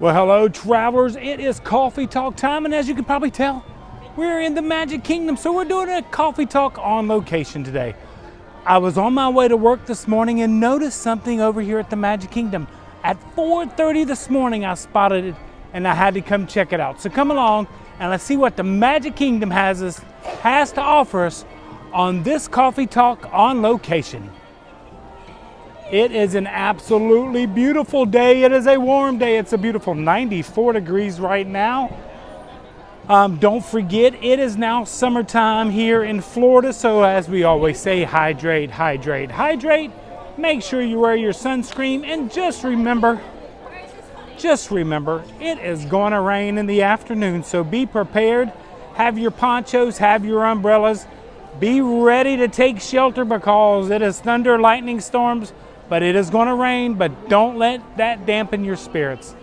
Well, hello travelers, it is coffee talk time, and as you can probably tell, we're in the Magic Kingdom, so we're doing a coffee talk on location today. I was on my way to work this morning and noticed something over here at the Magic Kingdom. At 4:30 this morning, I spotted it and I had to come check it out. So come along and let's see what the Magic Kingdom has to offer us on this coffee talk on location. It is an absolutely beautiful day. It is a warm day. It's a beautiful 94 degrees right now. Don't forget, it is now summertime here in Florida. So as we always say, hydrate, hydrate, hydrate. Make sure you wear your sunscreen, and just remember, it is going to rain in the afternoon. So be prepared. Have your ponchos, have your umbrellas. Be ready to take shelter because it is thunder, lightning storms. But it is going to rain, but don't let that dampen your spirits.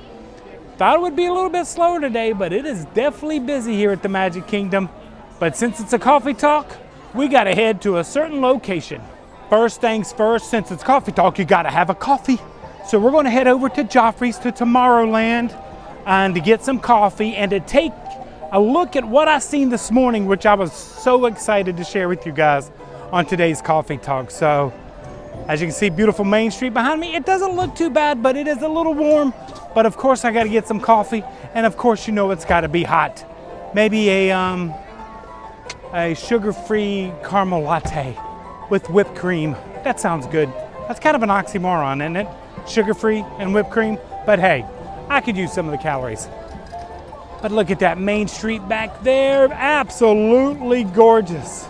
Thought it would be a little bit slower today, but it is definitely busy here at the Magic Kingdom. But since it's a coffee talk, we got to head to a certain location. First things first, since it's coffee talk, you got to have a coffee. So we're going to head over to Joffrey's to Tomorrowland and to get some coffee and to take a look at what I seen this morning, which I was so excited to share with you guys on today's coffee talk. So as you can see, beautiful Main Street behind me. It doesn't look too bad, but it is a little warm. But of course, I got to get some coffee, and of course, you know it's got to be hot. Maybe a sugar-free caramel latte with whipped cream. That sounds good. That's kind of an oxymoron, isn't it? Sugar-free and whipped cream. But hey, I could use some of the calories. But look at that Main Street back there. Absolutely gorgeous.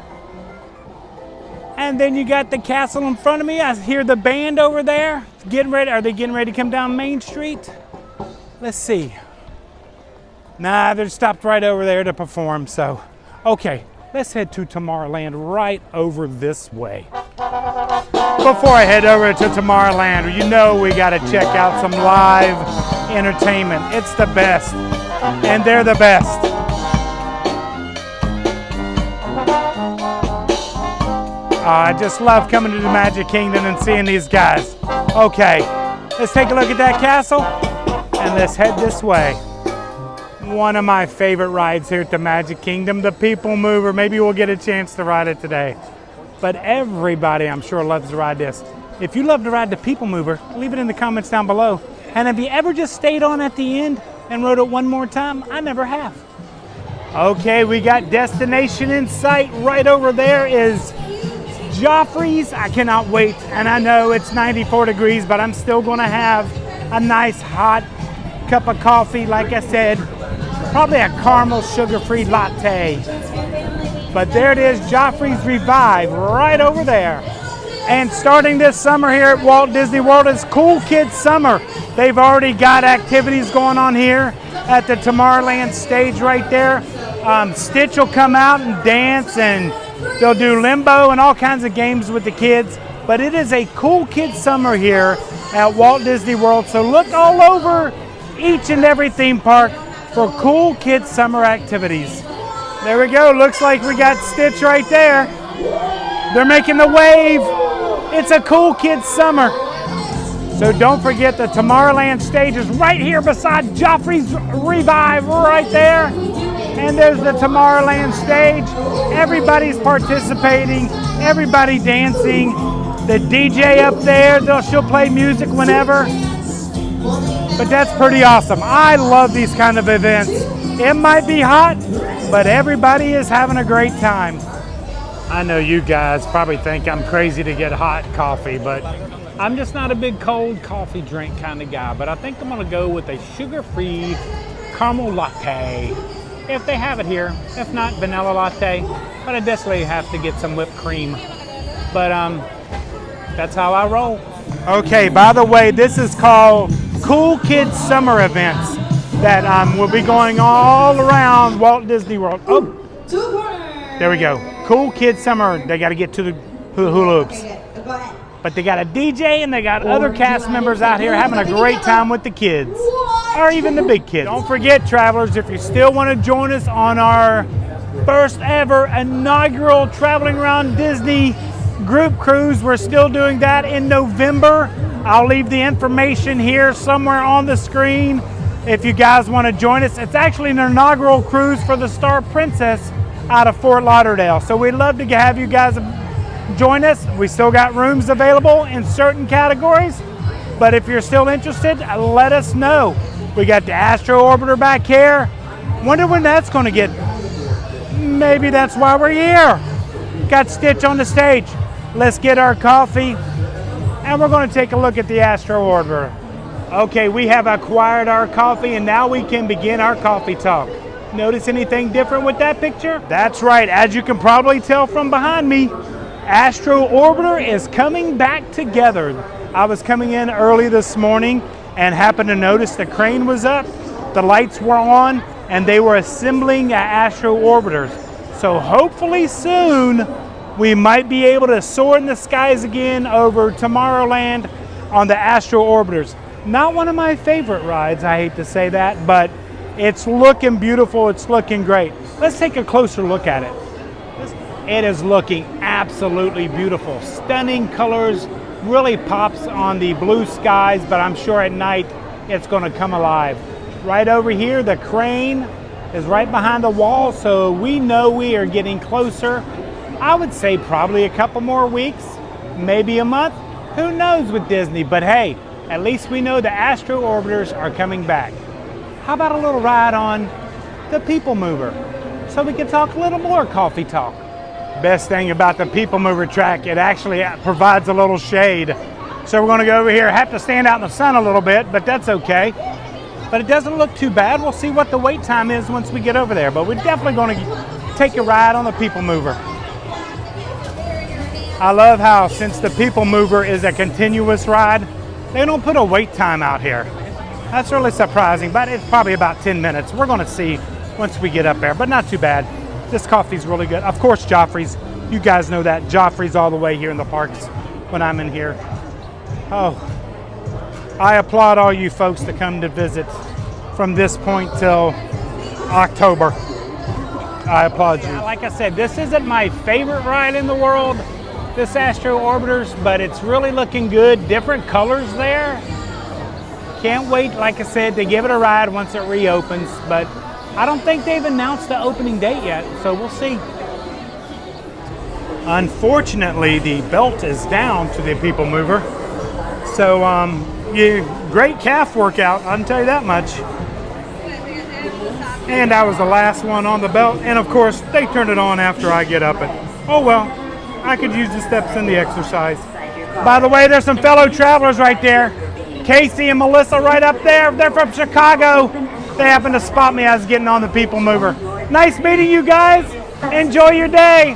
And then you got the castle in front of me. I hear the band over there getting ready. Are they getting ready to come down Main Street? Let's see. Nah, they're stopped right over there to perform. So, okay, let's head to Tomorrowland right over this way. Before I head over to Tomorrowland, you know we got to check out some live entertainment. It's the best, and they're the best. I just love coming to the Magic Kingdom and seeing these guys. Okay, let's take a look at that castle and let's head this way. One of my favorite rides here at the Magic Kingdom, the People Mover. Maybe we'll get a chance to ride it today. But everybody, I'm sure, loves to ride this. If you love to ride the People Mover, leave it in the comments down below. And have you ever just stayed on at the end and rode it one more time? I never have. Okay, we got destination in sight. Right over there is Joffrey's. I cannot wait, and I know it's 94 degrees, but I'm still going to have a nice hot cup of coffee. Like I said, probably a caramel sugar-free latte. But there it is, Joffrey's Revive, right over there. And starting this summer here at Walt Disney World is Cool Kids Summer. They've already got activities going on here at the Tomorrowland stage right there. Stitch will come out and dance, and they'll do limbo and all kinds of games with the kids. But it is a Cool Kids Summer here at Walt Disney World. So look all over each and every theme park for Cool Kids Summer activities. There we go. Looks like we got Stitch right there. They're making the wave. It's a Cool Kids Summer. So don't forget the Tomorrowland stage is right here beside Joffrey's Revive right there. And there's the Tomorrowland stage. Everybody's participating, everybody dancing. The DJ up there, she'll play music whenever. But that's pretty awesome. I love these kind of events. It might be hot, but everybody is having a great time. I know you guys probably think I'm crazy to get hot coffee, but I'm just not a big cold coffee drink kind of guy. But I think I'm gonna go with a sugar-free caramel latte, if they have it here. If not, vanilla latte. But I definitely have to get some whipped cream. But that's how I roll. Okay, by the way, this is called Cool Kids Summer Events that will be going all around Walt Disney World. Oh, there we go. Cool Kids Summer. They got to get to the hula hoops. But they got a DJ and they got other cast members out here having a great time with the kids. Or even the big kids. Don't forget, travelers, if you still want to join us on our first ever inaugural Traveling Around Disney group cruise, we're still doing that in November. I'll leave the information here somewhere on the screen. if you guys want to join us. It's actually an inaugural cruise for the Star Princess out of Fort Lauderdale. So we'd love to have you guys join us. We still got rooms available in certain categories, but if you're still interested, let us know. We got the Astro Orbiter back here. Wonder when that's going to get. Maybe that's why we're here. Got Stitch on the stage. Let's get our coffee, and we're going to take a look at the Astro Orbiter. Okay, we have acquired our coffee, and now we can begin our coffee talk. Notice anything different with that picture? That's right, as you can probably tell from behind me, Astro Orbiter is coming back together. I was coming in early this morning and happened to notice the crane was up, the lights were on, and they were assembling Astro Orbiters. So hopefully soon, we might be able to soar in the skies again over Tomorrowland on the Astro Orbiters. Not one of my favorite rides, I hate to say that, but it's looking beautiful, it's looking great. Let's take a closer look at it. It is looking absolutely beautiful. Stunning colors, really pops on the blue skies, but I'm sure at night it's gonna come alive. Right over here, the crane is right behind the wall, so we know we are getting closer. I would say probably a couple more weeks, maybe a month. Who knows with Disney, but hey, at least we know the Astro Orbiters are coming back. How about a little ride on the People Mover so we can talk a little more coffee talk? Best thing about the People Mover track, it actually provides a little shade. So we're gonna go over here, have to stand out in the sun a little bit, but that's okay. But it doesn't look too bad. We'll see what the wait time is once we get over there, but we're definitely gonna take a ride on the People Mover. I love how, since the People Mover is a continuous ride, they don't put a wait time out here. That's really surprising, but it's probably about 10 minutes. We're gonna see once we get up there, but not too bad. This coffee's really good. Of course, Joffrey's. You guys know that. Joffrey's all the way here in the parks when I'm in here. Oh, I applaud all you folks that come to visit from this point till October. I applaud you. Like I said, this isn't my favorite ride in the world, this Astro Orbiters, but it's really looking good. Different colors there. Can't wait, like I said, to give it a ride once it reopens, but I don't think they've announced the opening date yet, so we'll see. Unfortunately, the belt is down to the People Mover, so great calf workout, I can tell you that much. And I was the last one on the belt, and of course, they turn it on after I get up it. Oh well. I could use the steps in the exercise. By the way, there's some fellow travelers right there. Casey and Melissa right up there. They're from Chicago. They happened to spot me as I was getting on the People Mover. Nice meeting you guys. Enjoy your day.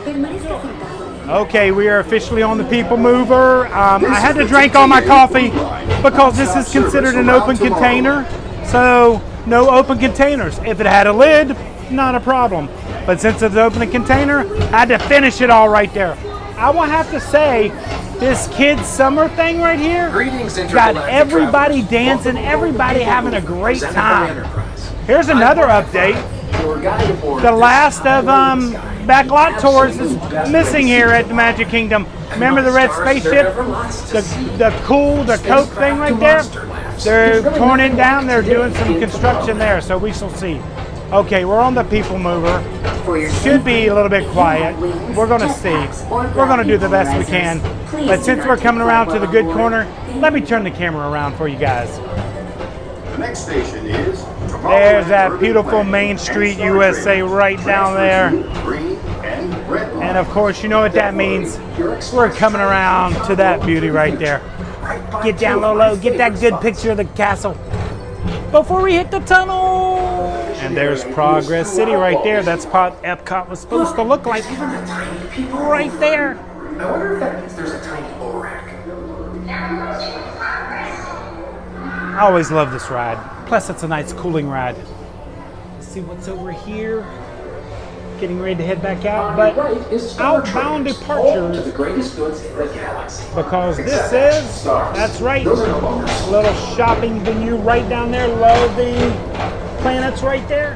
Okay, we are officially on the People Mover. I had to drink all my coffee because this is considered an open container. So no open containers. If it had a lid, not a problem. But since it's an open container, I had to finish it all right there. I will have to say, this kids' summer thing right here got everybody dancing, everybody having a great time. Here's another update. The last of backlot tours is missing here at the Magic Kingdom. Remember the red spaceship? The Coke thing right there? They're torn it down. They're doing some construction there, so we shall see. Okay, we're on the People Mover. Should be a little bit quiet. We're going to see. We're going to do the best we can. But since we're coming around to the good corner, let me turn the camera around for you guys. The next station is There's that beautiful Main Street, USA right down there. And of course, you know what that means. We're coming around to that beauty right there. Get down low, get that good picture of the castle before we hit the tunnel. And there's Progress City right there. That's what Epcot was supposed to look like. Right there. I wonder if that means there's a tiny ORAC. I always love this ride. Plus, it's a nice cooling ride. Let's see what's over here. Getting ready to head back out, but outbound departures, because this is, that's right, a little shopping venue right down there. Love the planets right there.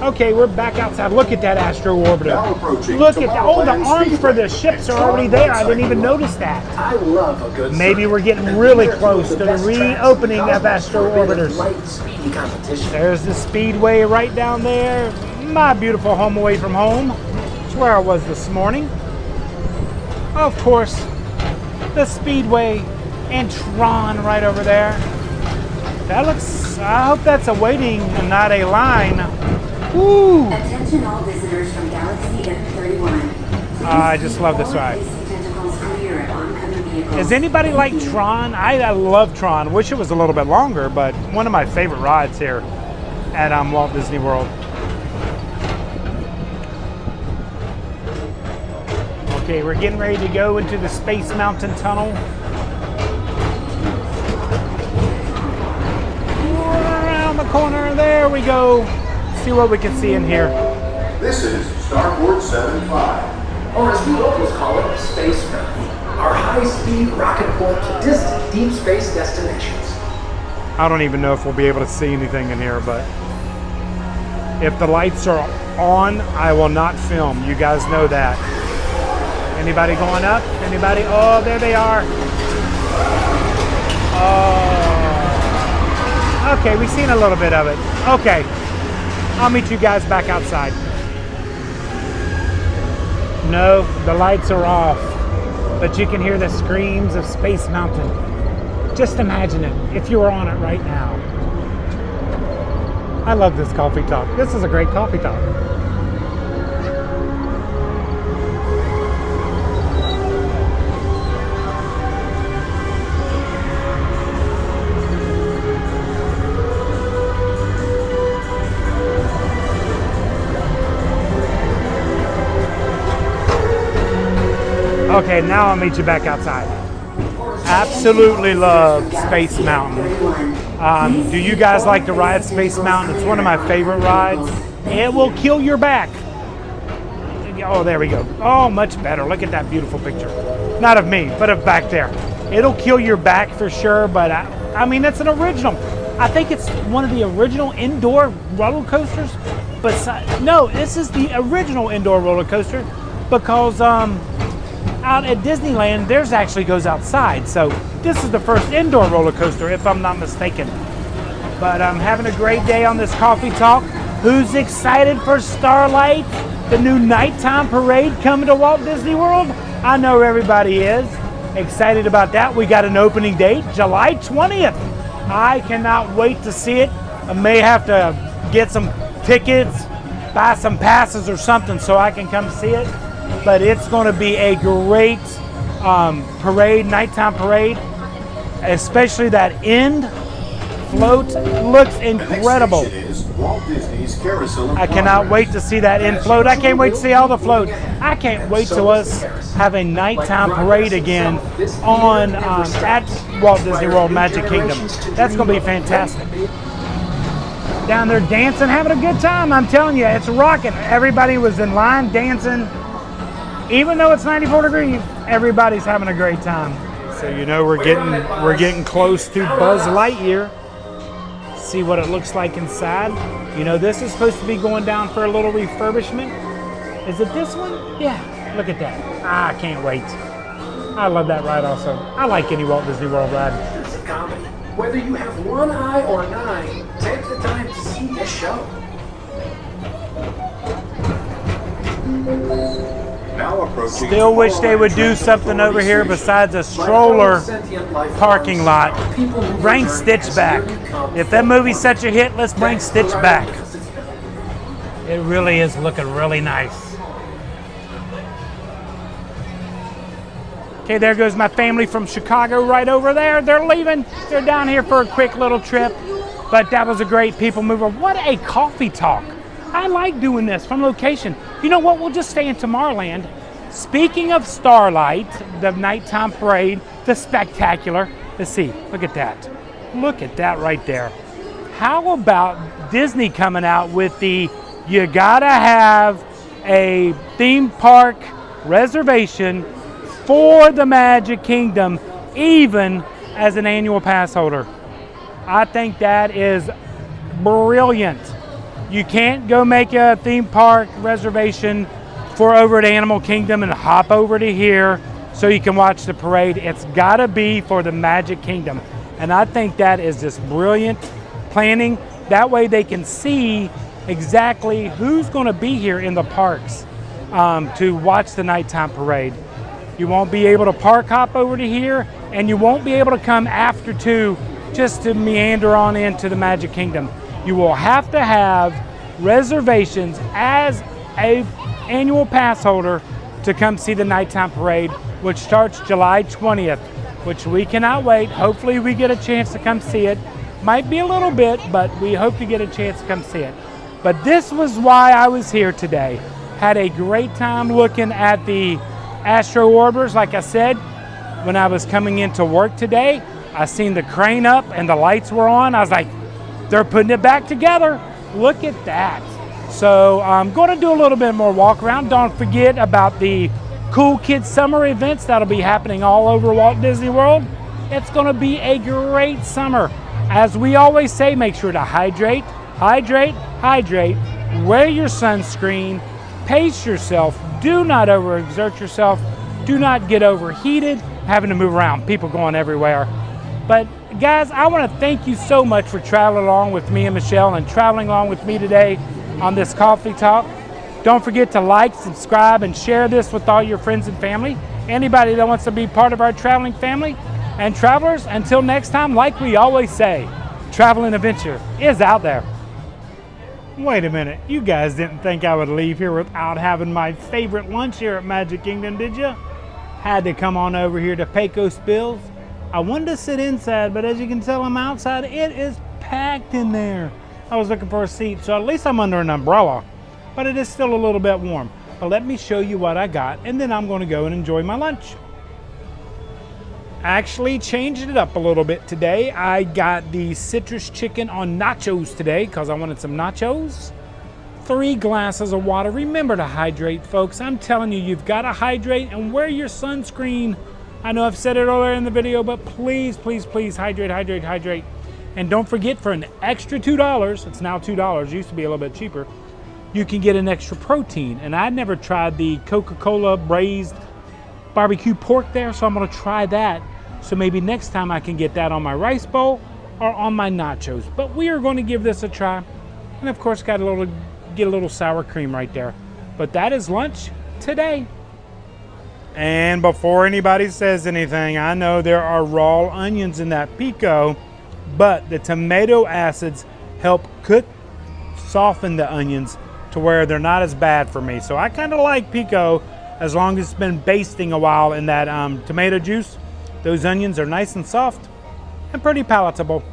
Okay, we're back outside. Look at that Astro orbiter. Now approaching Look at that. Oh, the Tomorrowland arms for the Speedway ships and are already there. I didn't even Starlight. notice that. I love a good Maybe circuit. we're getting And really these are close two to of the best tracks in reopening of cosmos Astro for a bit of orbiters. light, speedy competition. There's the Speedway right down there. My beautiful home away from home. That's where I was this morning. Of course, the Speedway and Tron right over there. That looks, I hope that's a waiting and not a line. Woo! Attention all visitors from Galaxy M31. I just love this ride. Tentacles clear at oncoming vehicles. Is anybody like Tron? I love Tron. Wish it was a little bit longer, but one of my favorite rides here at Walt Disney World. Okay, we're getting ready to go into the Space Mountain Tunnel. Around the corner, there we go. See what we can see in here. This is Starboard 75. Or as we locals call it, Space Mountain. Our high-speed rocket port to distant deep space destinations. I don't even know if we'll be able to see anything in here, but if the lights are on, I will not film. You guys know that. Anybody going up? Anybody? Oh, there they are. Oh. Okay, we've seen a little bit of it. Okay, I'll meet you guys back outside. No, the lights are off, but you can hear the screams of Space Mountain. Just imagine it if you were on it right now. I love this coffee talk. This is a great coffee talk. Okay, now I'll meet you back outside. Absolutely love Space Mountain. Do you guys like to ride Space Mountain? It's one of my favorite rides. It will kill your back. Oh, there we go. Oh, much better. Look at that beautiful picture. Not of me, but of back there. It'll kill your back for sure, but I mean, it's an original. I think it's one of the original indoor roller coasters. But no, this is the original indoor roller coaster because out at Disneyland, theirs actually goes outside. So this is the first indoor roller coaster, if I'm not mistaken. But I'm having a great day on this coffee talk. Who's excited for Starlight, the new nighttime parade coming to Walt Disney World? I know everybody is excited about that. We got an opening date, July 20th. I cannot wait to see it. I may have to get some tickets, buy some passes or something so I can come see it. But it's going to be a great parade, nighttime parade, especially that end float looks incredible. The next station is Walt Disney's Carousel of I cannot Progress. wait to see that end float. I can't wait to see all the float. I can't wait to us have a nighttime parade again on at Walt Disney World Magic Kingdom. That's going to be fantastic. Down there dancing, having a good time. I'm telling you, it's rocking. Everybody was in line dancing. Even though it's 94 degrees, everybody's having a great time. So you know we're getting close to Buzz Lightyear. See what it looks like inside. You know this is supposed to be going down for a little refurbishment. Is it this one? Yeah, look at that. I can't wait. I love that ride also. I like any Walt Disney World ride. It's a comedy. Whether you have one eye or 9, take the time to see this show. Now approaching Still wish they would do something over here besides a stroller parking lot. Bring Stitch back. If that movie's such a hit, let's bring Stitch back. It really is looking really nice. Okay, there goes my family from Chicago right over there. They're leaving. They're down here for a quick little trip. But that was a great people mover. What a coffee talk. I like doing this from location. You know what? We'll just stay in Tomorrowland. Speaking of Starlight, the nighttime parade, the spectacular. Let's see. Look at that. Look at that right there. How about Disney coming out with the you gotta have a theme park reservation for the Magic Kingdom, even as an annual pass holder. I think that is brilliant. You can't go make a theme park reservation for over at Animal Kingdom and hop over to here so you can watch the parade. It's gotta be for the Magic Kingdom. And I think that is just brilliant planning. That way they can see exactly who's gonna be here in the parks to watch the nighttime parade. You won't be able to park hop over to here, and you won't be able to come after 2 just to meander on into the Magic Kingdom. You will have to have reservations as a annual pass holder to come see the nighttime parade, which starts July 20th, which we cannot wait. Hopefully we get a chance to come see it. Might be a little bit, but we hope to get a chance to come see it. But this was why I was here today. Had a great time looking at the Astro orbiters. Like I said, when I was coming into work today, I seen the crane up and the lights were on. I was like, they're putting it back together. Look at that. So I'm going to do a little bit more walk around. Don't forget about the Cool Kids Summer events that'll be happening all over Walt Disney World. It's going to be a great summer. As we always say, make sure to hydrate, hydrate, hydrate. Wear your sunscreen. Pace yourself. Do not overexert yourself. Do not get overheated, having to move around. People going everywhere. But guys, I want to thank you so much for traveling along with me and Michelle and traveling along with me today on this coffee talk. Don't forget to like, subscribe, and share this with all your friends and family. Anybody that wants to be part of our traveling family. And travelers, until next time, like we always say, travel and adventure is out there. Wait a minute, you guys didn't think I would leave here without having my favorite lunch here at Magic Kingdom, did you? Had to come on over here to Pecos Bills. I wanted to sit inside, but as you can tell, I'm outside. It is packed in there. I was looking for a seat, so at least I'm under an umbrella, but it is still a little bit warm. But let me show you what I got, and then I'm going to go and enjoy my lunch. Actually changed it up a little bit today. I got the citrus chicken on nachos today because I wanted some nachos. 3 glasses of water. Remember to hydrate, folks. I'm telling you, you've got to hydrate and wear your sunscreen. I know I've said it earlier in the video, but please, please, please hydrate, hydrate, hydrate. And don't forget, for an extra $2, it's now $2, used to be a little bit cheaper, you can get an extra protein. And I never tried the Coca-Cola braised barbecue pork there, so I'm going to try that. So maybe next time I can get that on my rice bowl or on my nachos. But we are going to give this a try. And of course, get a little sour cream right there. But that is lunch today. And before anybody says anything, I know there are raw onions in that pico, but the tomato acids help soften the onions to where they're not as bad for me. So I kind of like pico as long as it's been basting a while in that tomato juice. Those onions are nice and soft and pretty palatable.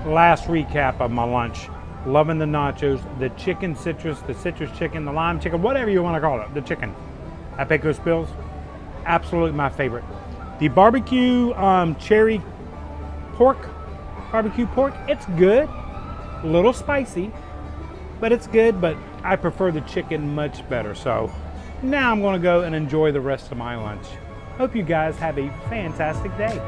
Last recap of my lunch. Loving the nachos, the chicken citrus, the citrus chicken, the lime chicken, whatever you want to call it, the chicken at Pecos Bills. Absolutely my favorite. The barbecue cherry pork, it's good. A little spicy, but it's good, but I prefer the chicken much better. So now I'm going to go and enjoy the rest of my lunch. Hope you guys have a fantastic day.